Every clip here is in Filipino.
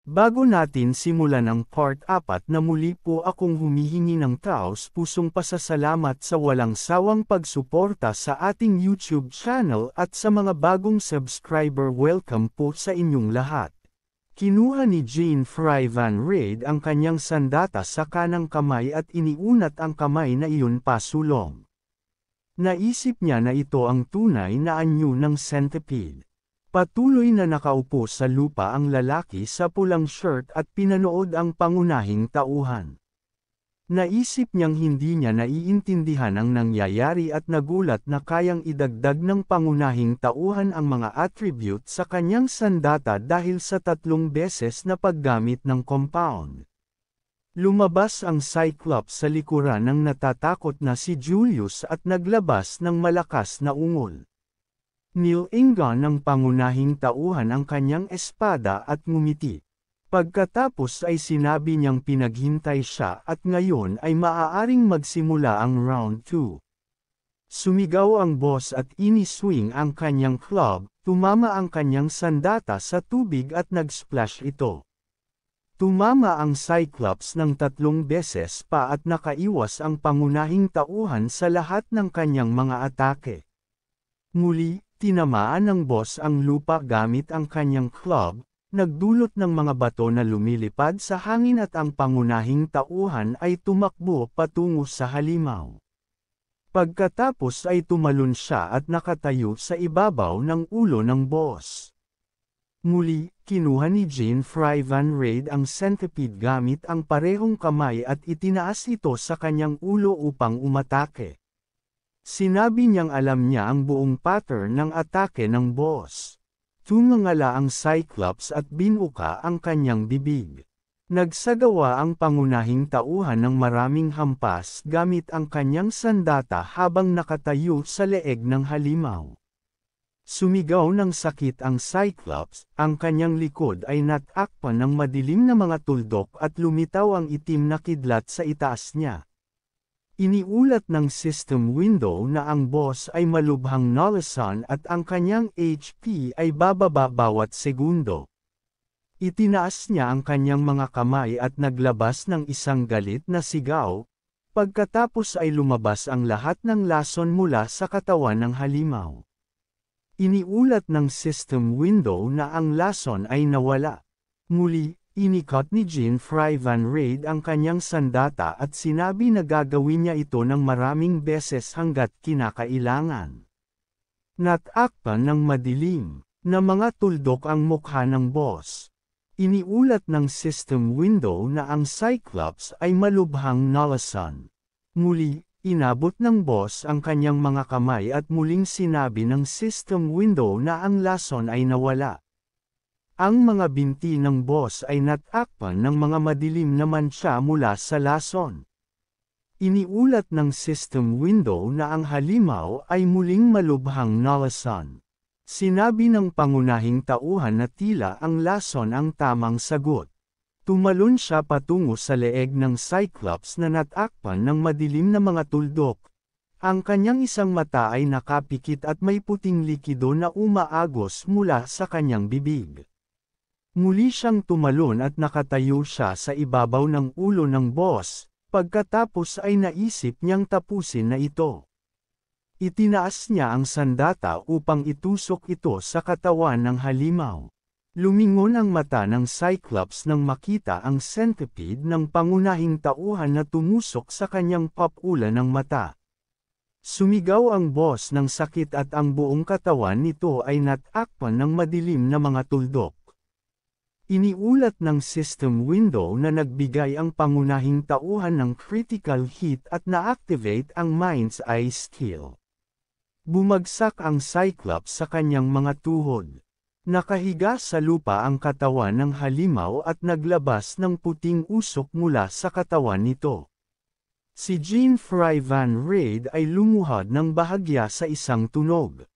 Bago natin simulan ang part 4 na muli po akong humihingi ng taos-pusong pasasalamat sa walang sawang pagsuporta sa ating YouTube channel at sa mga bagong subscriber, welcome po sa inyong lahat. Kinuha ni Jean Fry Van Raid ang kanyang sandata sa kanang kamay at iniunat ang kamay na iyon pasulong. Naisip niya na ito ang tunay na anyo ng centipede. Patuloy na nakaupo sa lupa ang lalaki sa pulang shirt at pinanood ang pangunahing tauhan. Naisip niyang hindi niya naiintindihan ang nangyayari at nagulat na kayang idagdag ng pangunahing tauhan ang mga attribute sa kanyang sandata dahil sa 3 beses na paggamit ng compound. Lumabas ang Cyclops sa likuran ng natatakot na si Julius at naglabas ng malakas na ungol. Nilingan ng pangunahing tauhan ang kanyang espada at ngumiti. Pagkatapos ay sinabi niyang pinaghintay siya at ngayon ay maaaring magsimula ang round 2. Sumigaw ang boss at iniswing ang kanyang club, tumama ang kanyang sandata sa tubig at nag-splash ito. Tumama ang Cyclops ng 3 beses pa at nakaiwas ang pangunahing tauhan sa lahat ng kanyang mga atake. Muli, tinamaan ng boss ang lupa gamit ang kanyang club, nagdulot ng mga bato na lumilipad sa hangin at ang pangunahing tauhan ay tumakbo patungo sa halimaw. Pagkatapos ay tumalon siya at nakatayo sa ibabaw ng ulo ng boss. Muli, kinuha ni Jean Fry Van Raid ang centipede gamit ang parehong kamay at itinaas ito sa kanyang ulo upang umatake. Sinabi niyang alam niya ang buong pattern ng atake ng boss. Tumangala ang Cyclops at binuka ang kanyang bibig. Nagsagawa ang pangunahing tauhan ng maraming hampas gamit ang kanyang sandata habang nakatayo sa leeg ng halimaw. Sumigaw ng sakit ang Cyclops, ang kanyang likod ay natakpan ng madilim na mga tuldok at lumitaw ang itim na kidlat sa itaas niya. Iniulat ng system window na ang boss ay malubhang nalasan at ang kanyang HP ay bababa bawat segundo. Itinaas niya ang kanyang mga kamay at naglabas ng isang galit na sigaw, pagkatapos ay lumabas ang lahat ng lason mula sa katawan ng halimaw. Iniulat ng system window na ang lason ay nawala. Muli, inikat ni Jean Fry Van Raid ang kanyang sandata at sinabi na gagawin niya ito ng maraming beses hanggat kinakailangan. Natakpan ng madilim na mga tuldok ang mukha ng boss. Iniulat ng system window na ang Cyclops ay malubhang nalasan. Muli, inabot ng boss ang kanyang mga kamay at muling sinabi ng system window na ang lason ay nawala. Ang mga binti ng boss ay natakpan ng mga madilim na mantsa mula sa lason. Iniulat ng system window na ang halimaw ay muling malubhang nalasan. Sinabi ng pangunahing tauhan na tila ang lason ang tamang sagot. Tumalon siya patungo sa leeg ng Cyclops na natakpan ng madilim na mga tuldok. Ang kanyang isang mata ay nakapikit at may puting likido na umaagos mula sa kanyang bibig. Muli siyang tumalon at nakatayo siya sa ibabaw ng ulo ng boss, pagkatapos ay naisip niyang tapusin na ito. Itinaas niya ang sandata upang itusok ito sa katawan ng halimaw. Lumingon ang mata ng Cyclops nang makita ang centipede ng pangunahing tauhan na tumusok sa kanyang papula ng mata. Sumigaw ang boss ng sakit at ang buong katawan nito ay natakpan ng madilim na mga tuldok. Iniulat ng system window na nagbigay ang pangunahing tauhan ng critical hit at na-activate ang Mind's Eye skill. Bumagsak ang Cyclops sa kanyang mga tuhod. Nakahiga sa lupa ang katawan ng halimaw at naglabas ng puting usok mula sa katawan nito. Si Jean Fry Van Raid ay lumuhad ng bahagya sa isang tunog.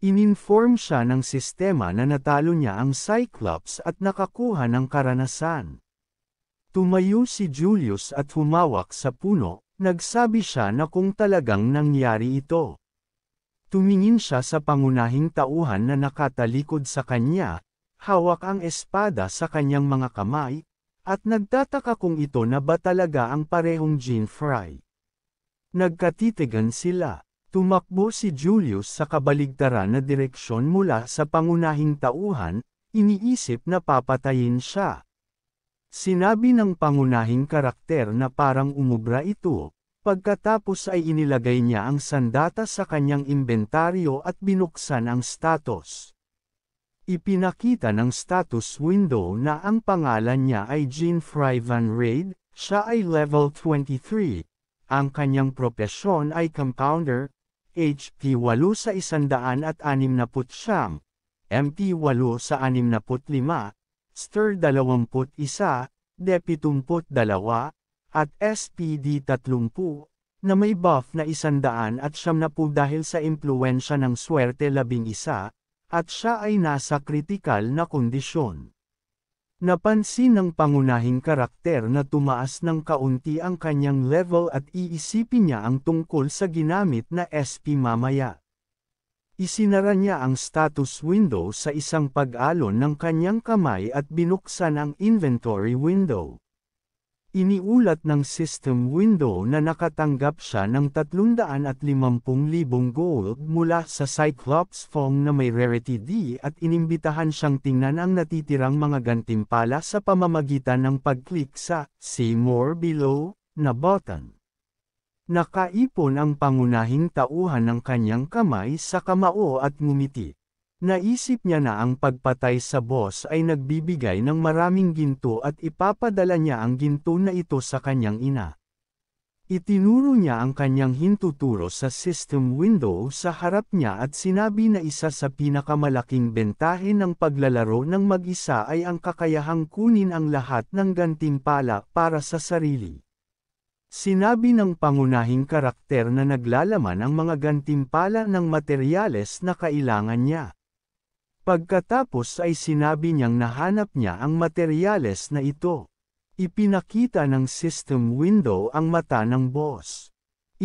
Ininform siya ng sistema na natalo niya ang Cyclops at nakakuha ng karanasan. Tumayo si Julius at humawak sa puno, nagsabi siya na kung talagang nangyari ito. Tumingin siya sa pangunahing tauhan na nakatalikod sa kanya, hawak ang espada sa kanyang mga kamay, at nagtataka kung ito na ba talaga ang parehong Jean-Fry. Nagkatitigan sila. Tumakbo si Julius sa kabaligtaran na direksyon mula sa pangunahing tauhan, iniisip na papatayin siya. Sinabi ng pangunahing karakter na parang umubra ito, pagkatapos ay inilagay niya ang sandata sa kanyang inventaryo at binuksan ang status. Ipinakita ng status window na ang pangalan niya ay Jean-Fry Van Raid, siya ay level 23. Ang kanyang propesyon ay compounder, HP 8 sa 169, MT 8 sa 65, Stir 21, Dep 72, at SPD 30, na may buff na 170 dahil sa impluwensya ng swerte 11, at siya ay nasa kritikal na kondisyon. Napansin ng pangunahing karakter na tumaas ng kaunti ang kanyang level at iisipin niya ang tungkol sa ginamit na SP mamaya. Isinara niya ang status window sa isang pag-alon ng kanyang kamay at binuksan ang inventory window. Iniulat ng system window na nakatanggap siya ng 350,000 gold mula sa Cyclops Fong na may rarity D at inimbitahan siyang tingnan ang natitirang mga gantimpala sa pamamagitan ng pag-click sa See More Below na button. Nakaipon ang pangunahing tauhan ng kanyang kamay sa kamao at ngumiti. Naisip niya na ang pagpatay sa boss ay nagbibigay ng maraming ginto at ipapadala niya ang ginto na ito sa kanyang ina. Itinuro niya ang kanyang hintuturo sa system window sa harap niya at sinabi na isa sa pinakamalaking bentahe ng paglalaro ng mag-isa ay ang kakayahang kunin ang lahat ng gantimpala para sa sarili. Sinabi ng pangunahing karakter na naglalaman ang mga gantimpala ng materyales na kailangan niya. Pagkatapos ay sinabi niyang nahanap niya ang materyales na ito. Ipinakita ng system window ang mata ng boss.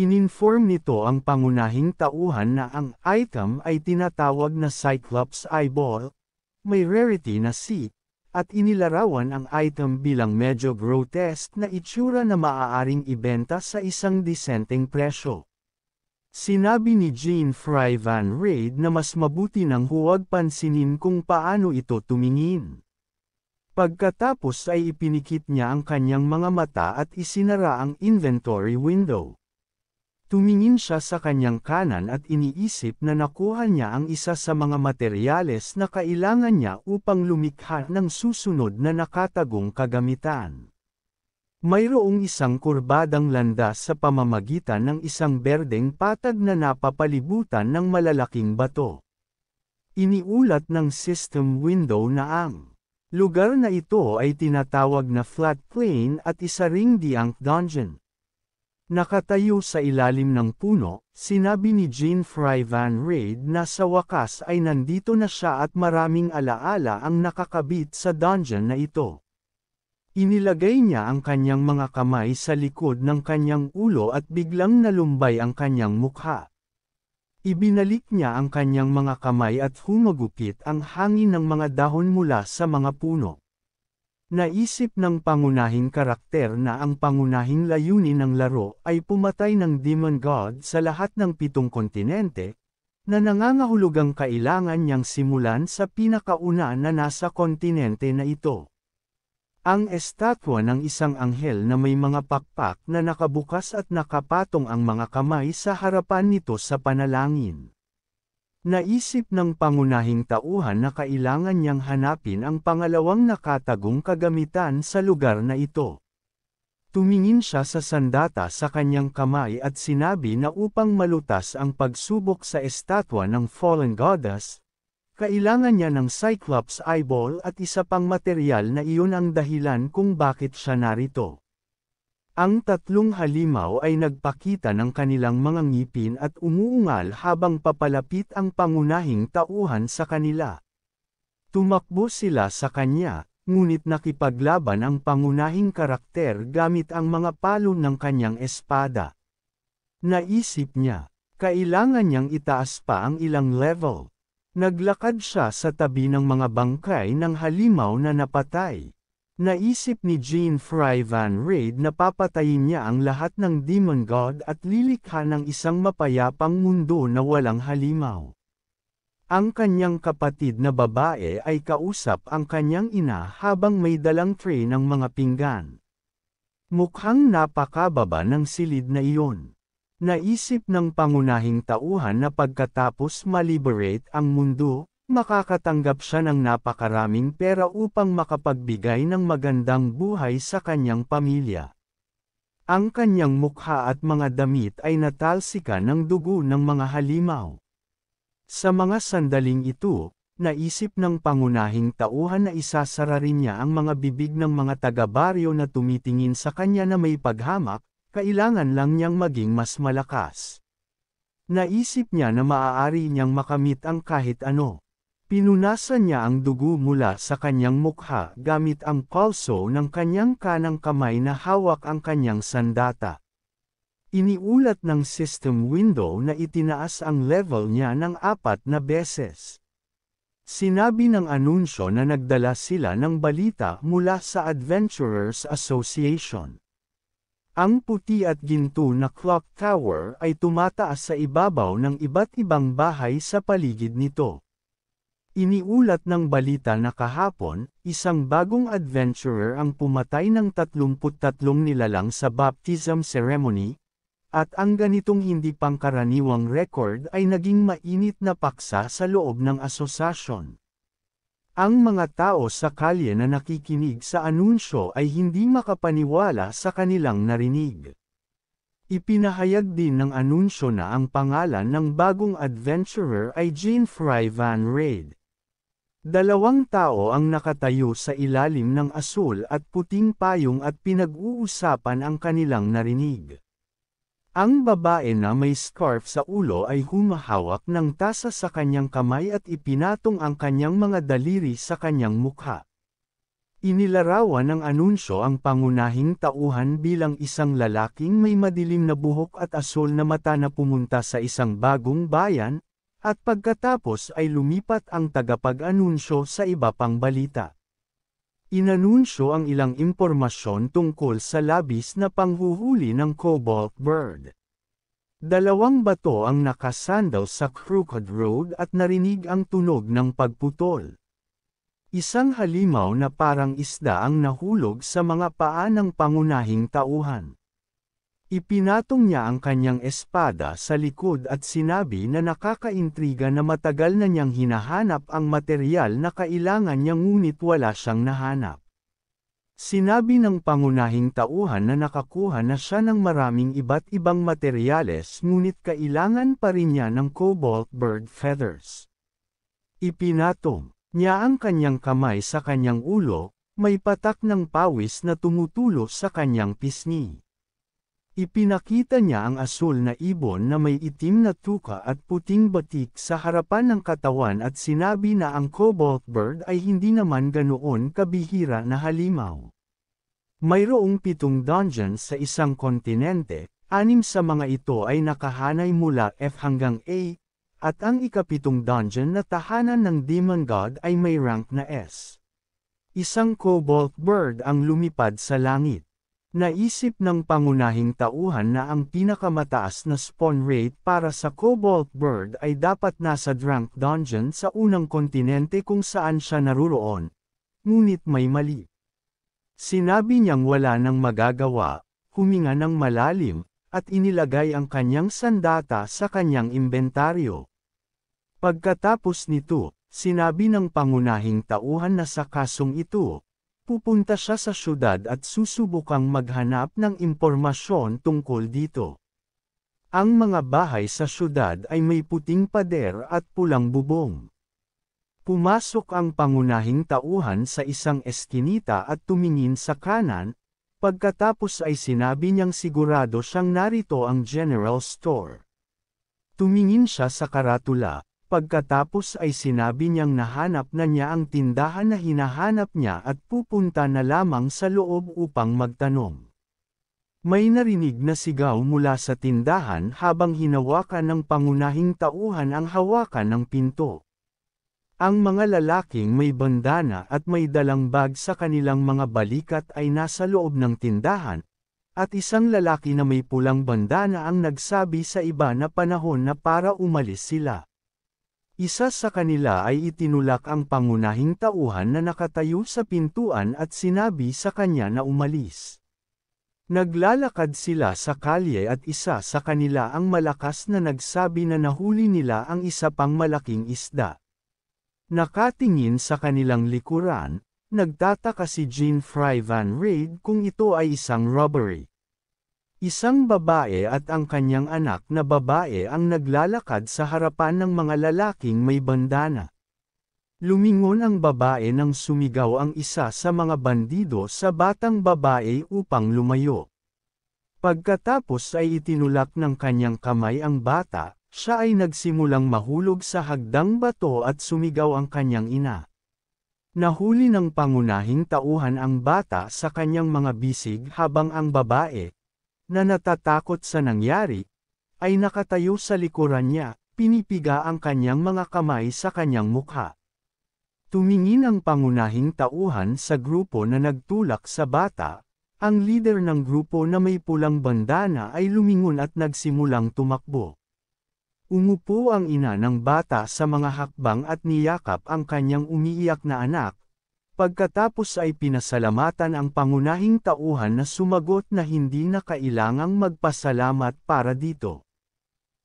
Ininform nito ang pangunahing tauhan na ang item ay tinatawag na Cyclops Eyeball, may rarity na C, at inilarawan ang item bilang medyo grotesque na itsura na maaaring ibenta sa isang disenteng presyo. Sinabi ni Jean-Fry Van Raid na mas mabuti nang huwag pansinin kung paano ito tumingin. Pagkatapos ay ipinikit niya ang kanyang mga mata at isinara ang inventory window. Tumingin siya sa kanyang kanan at iniisip na nakuha niya ang isa sa mga materyales na kailangan niya upang lumikha ng susunod na nakatagong kagamitan. Mayroong isang kurbadang landas sa pamamagitan ng isang berdeng patag na napapalibutan ng malalaking bato. Iniulat ng system window na ang lugar na ito ay tinatawag na flat plain at isa ring diang dungeon. Nakatayo sa ilalim ng puno, sinabi ni Jean-Fry Van Raid na sa wakas ay nandito na siya at maraming alaala ang nakakabit sa dungeon na ito. Inilagay niya ang kanyang mga kamay sa likod ng kanyang ulo at biglang nalumbay ang kanyang mukha. Ibinalik niya ang kanyang mga kamay at humagupit ang hangin ng mga dahon mula sa mga puno. Naisip ng pangunahing karakter na ang pangunahing layunin ng laro ay pumatay ng Demon God sa lahat ng 7 kontinente, na nangangahulugang kailangan niyang simulan sa pinakauna na nasa kontinente na ito. Ang estatwa ng isang anghel na may mga pakpak na nakabukas at nakapatong ang mga kamay sa harapan nito sa panalangin. Naisip ng pangunahing tauhan na kailangan niyang hanapin ang pangalawang nakatagong kagamitan sa lugar na ito. Tumingin siya sa sandata sa kanyang kamay at sinabi na upang malutas ang pagsubok sa estatwa ng Fallen Goddess, kailangan niya ng Cyclops Eyeball at isa pang materyal na iyon ang dahilan kung bakit siya narito. Ang 3 halimaw ay nagpakita ng kanilang mga ngipin at umuungal habang papalapit ang pangunahing tauhan sa kanila. Tumakbo sila sa kanya, ngunit nakipaglaban ang pangunahing karakter gamit ang mga palo ng kanyang espada. Naisip niya, kailangan niyang itaas pa ang ilang level. Naglakad siya sa tabi ng mga bangkay ng halimaw na napatay. Naisip ni Jean Fry Van Raid na papatayin niya ang lahat ng Demon God at lilikha ng isang mapayapang mundo na walang halimaw. Ang kanyang kapatid na babae ay kausap ang kanyang ina habang may dalang tray ng mga pinggan. Mukhang napakababa ng silid na iyon. Naisip ng pangunahing tauhan na pagkatapos ma-liberate ang mundo, makakatanggap siya ng napakaraming pera upang makapagbigay ng magandang buhay sa kanyang pamilya. Ang kanyang mukha at mga damit ay natalsikan ng dugo ng mga halimaw. Sa mga sandaling ito, naisip ng pangunahing tauhan na isasara rin niya ang mga bibig ng mga taga-baryo na tumitingin sa kanya na may paghamak, kailangan lang niyang maging mas malakas. Naisip niya na maaari niyang makamit ang kahit ano. Pinunasan niya ang dugo mula sa kanyang mukha gamit ang palso ng kanyang kanang kamay na hawak ang kanyang sandata. Iniulat ng system window na itinaas ang level niya ng 4 na beses. Sinabi ng anunsyo na nagdala sila ng balita mula sa Adventurers Association. Ang puti at ginto na clock tower ay tumataas sa ibabaw ng iba't ibang bahay sa paligid nito. Iniulat ng balita na kahapon, isang bagong adventurer ang pumatay ng 33 nilalang sa baptism ceremony, at ang ganitong hindi pangkaraniwang record ay naging mainit na paksa sa loob ng asosasyon. Ang mga tao sa kalye na nakikinig sa anunsyo ay hindi makapaniwala sa kanilang narinig. Ipinahayag din ng anunsyo na ang pangalan ng bagong adventurer ay Jean Fry Van Raid. 2 tao ang nakatayo sa ilalim ng asul at puting payong at pinag-uusapan ang kanilang narinig. Ang babae na may scarf sa ulo ay humahawak ng tasa sa kanyang kamay at ipinatong ang kanyang mga daliri sa kanyang mukha. Inilarawan ng anunsyo ang pangunahing tauhan bilang isang lalaking may madilim na buhok at asul na mata na pumunta sa isang bagong bayan, at pagkatapos ay lumipat ang tagapag-anunsyo sa iba pang balita. Inanunsyo ang ilang impormasyon tungkol sa labis na panghuhuli ng cobalt bird. 2 bato ang nakasandal sa Crooked Road at narinig ang tunog ng pagputol. Isang halimaw na parang isda ang nahulog sa mga paa ng pangunahing tauhan. Ipinatong niya ang kanyang espada sa likod at sinabi na nakakaintriga na matagal na niyang hinahanap ang materyal na kailangan niya ngunit wala siyang nahanap. Sinabi ng pangunahing tauhan na nakakuha na siya ng maraming iba't ibang materyales ngunit kailangan pa rin niya ng cobalt bird feathers. Ipinatong niya ang kanyang kamay sa kanyang ulo, may patak ng pawis na tumutulo sa kanyang pisngi. Ipinakita niya ang asul na ibon na may itim na tuka at puting batik sa harapan ng katawan at sinabi na ang cobalt bird ay hindi naman ganoon kabihira na halimaw. Mayroong 7 dungeons sa isang kontinente, 6 sa mga ito ay nakahanay mula F hanggang A, at ang ika-7 dungeon na tahanan ng Demon God ay may rank na S. Isang cobalt bird ang lumipad sa langit. Naisip ng pangunahing tauhan na ang pinakamataas na spawn rate para sa cobalt bird ay dapat nasa Drank Dungeon sa unang kontinente kung saan siya naruroon. Ngunit may mali. Sinabi niyang wala nang magagawa, huminga ng malalim, at inilagay ang kanyang sandata sa kanyang inventaryo. Pagkatapos nito, sinabi ng pangunahing tauhan na sa kasong ito, pupunta siya sa syudad at susubukang maghanap ng impormasyon tungkol dito. Ang mga bahay sa syudad ay may puting pader at pulang bubong. Pumasok ang pangunahing tauhan sa isang eskinita at tumingin sa kanan, pagkatapos ay sinabi niyang sigurado siyang narito ang general store. Tumingin siya sa karatula. Pagkatapos ay sinabi niyang nahanap na niya ang tindahan na hinahanap niya at pupunta na lamang sa loob upang magtanong. May narinig na sigaw mula sa tindahan habang hinawakan ng pangunahing tauhan ang hawakan ng pinto. Ang mga lalaking may bandana at may dalang bag sa kanilang mga balikat ay nasa loob ng tindahan, at isang lalaki na may pulang bandana ang nagsabi sa iba na panahon na para umalis sila. Isa sa kanila ay itinulak ang pangunahing tauhan na nakatayo sa pintuan at sinabi sa kanya na umalis. Naglalakad sila sa kalye at isa sa kanila ang malakas na nagsabi na nahuli nila ang isa pang malaking isda. Nakatingin sa kanilang likuran, nagtataka si Jean-Fry Van Raid kung ito ay isang robbery. Isang babae at ang kanyang anak na babae ang naglalakad sa harapan ng mga lalaking may bandana. Lumingon ang babae nang sumigaw ang isa sa mga bandido sa batang babae upang lumayo. Pagkatapos ay itinulak ng kanyang kamay ang bata, siya ay nagsimulang mahulog sa hagdang bato at sumigaw ang kanyang ina. Nahuli ng pangunahing tauhan ang bata sa kanyang mga bisig habang ang babae, na natatakot sa nangyari, ay nakatayo sa likuran niya, pinipiga ang kanyang mga kamay sa kanyang mukha. Tumingin ang pangunahing tauhan sa grupo na nagtulak sa bata, ang leader ng grupo na may pulang bandana ay lumingon at nagsimulang tumakbo. Umupo ang ina ng bata sa mga hakbang at niyakap ang kanyang umiiyak na anak. Pagkatapos ay pinasalamatan ang pangunahing tauhan na sumagot na hindi na kailangang magpasalamat para dito.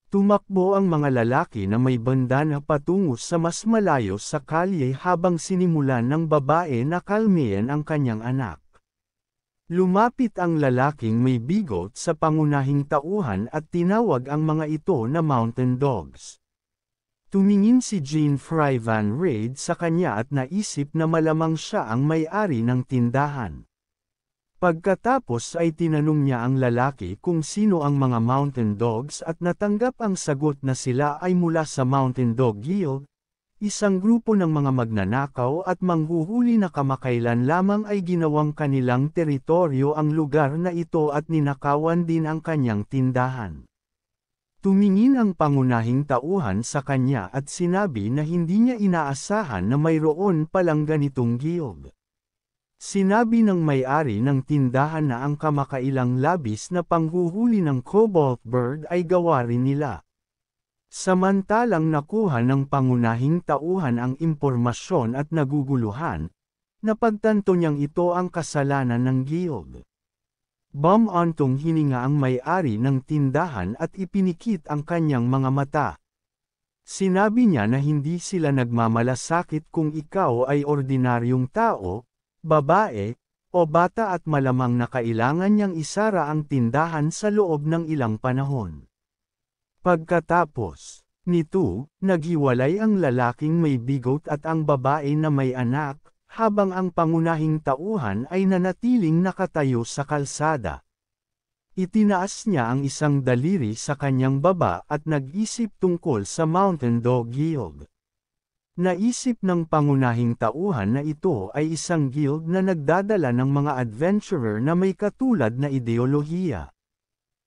Tumakbo ang mga lalaki na may bandana patungo sa mas malayo sa kalye habang sinimulan ng babae na kalmihin ang kanyang anak. Lumapit ang lalaking may bigot sa pangunahing tauhan at tinawag ang mga ito na mountain dogs. Tumingin si Jean-Fry Van Raid sa kanya at naisip na malamang siya ang may-ari ng tindahan. Pagkatapos ay tinanong niya ang lalaki kung sino ang mga mountain dogs at natanggap ang sagot na sila ay mula sa Mountain Dog Guild, isang grupo ng mga magnanakaw at manghuhuli na kamakailan lamang ay ginawang kanilang teritoryo ang lugar na ito at ninakawan din ang kanyang tindahan. Tumingin ang pangunahing tauhan sa kanya at sinabi na hindi niya inaasahan na mayroon palang ganitong guild. Sinabi ng may-ari ng tindahan na ang kamakailang labis na panghuhuli ng cobalt bird ay gawa rin nila. Samantalang nakuha ng pangunahing tauhan ang impormasyon at naguguluhan, napagtanto niyang ito ang kasalanan ng guild. Bumantong hininga ang may-ari ng tindahan at ipinikit ang kanyang mga mata. Sinabi niya na hindi sila nagmamalasakit kung ikaw ay ordinaryong tao, babae, o bata at malamang na kailangan niyang isara ang tindahan sa loob ng ilang panahon. Pagkatapos nito, naghiwalay ang lalaking may bigot at ang babae na may anak, habang ang pangunahing tauhan ay nanatiling nakatayo sa kalsada. Itinaas niya ang isang daliri sa kanyang baba at nag-isip tungkol sa Mountain Dog Guild. Naisip ng pangunahing tauhan na ito ay isang guild na nagdadala ng mga adventurer na may katulad na ideolohiya.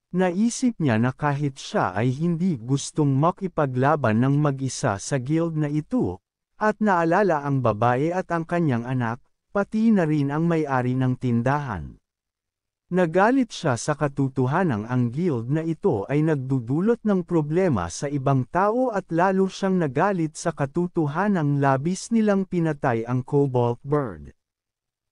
Naisip niya na kahit siya ay hindi gustong makipaglaban ng mag-isa sa guild na ito, at naalala ang babae at ang kanyang anak, pati na rin ang may-ari ng tindahan. Nagalit siya sa katotohanang ang guild na ito ay nagdudulot ng problema sa ibang tao at lalo siyang nagalit sa katotohanang labis nilang pinatay ang cobalt bird.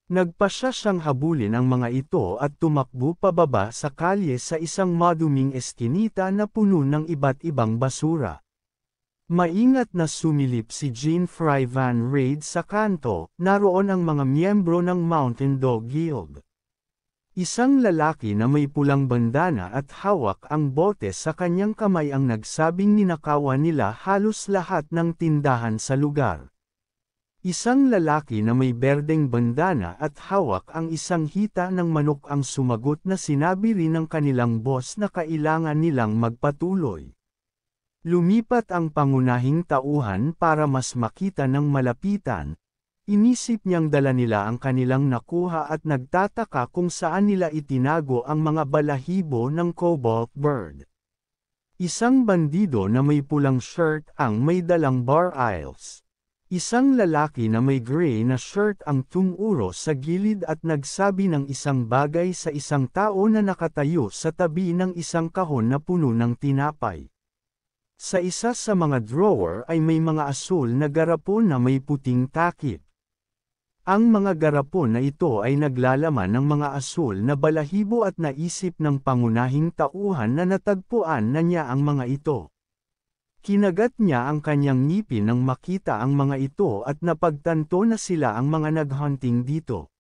Nagpasya siyang habulin ang mga ito at tumakbo pababa sa kalye sa isang maduming eskinita na puno ng iba't ibang basura. Maingat na sumilip si Jean-Fry Van Raid sa kanto, naroon ang mga miyembro ng Mountain Dog Guild. Isang lalaki na may pulang bandana at hawak ang bote sa kanyang kamay ang nagsabing ninakawan nila halos lahat ng tindahan sa lugar. Isang lalaki na may berdeng bandana at hawak ang isang hita ng manok ang sumagot na sinabi rin ng kanilang boss na kailangan nilang magpatuloy. Lumipat ang pangunahing tauhan para mas makita ng malapitan. Inisip niyang dala nila ang kanilang nakuha at nagtataka kung saan nila itinago ang mga balahibo ng cobalt bird. Isang bandido na may pulang shirt ang may dalang bar aisles. Isang lalaki na may gray na shirt ang tumuro sa gilid at nagsabi ng isang bagay sa isang tao na nakatayo sa tabi ng isang kahon na puno ng tinapay. Sa isa sa mga drawer ay may mga asul na garapon na may puting takip. Ang mga garapon na ito ay naglalaman ng mga asul na balahibo at naisip ng pangunahing tauhan na natagpuan na niya ang mga ito. Kinagat niya ang kanyang ngipin nang makita ang mga ito at napagtanto na sila ang mga naghunting dito.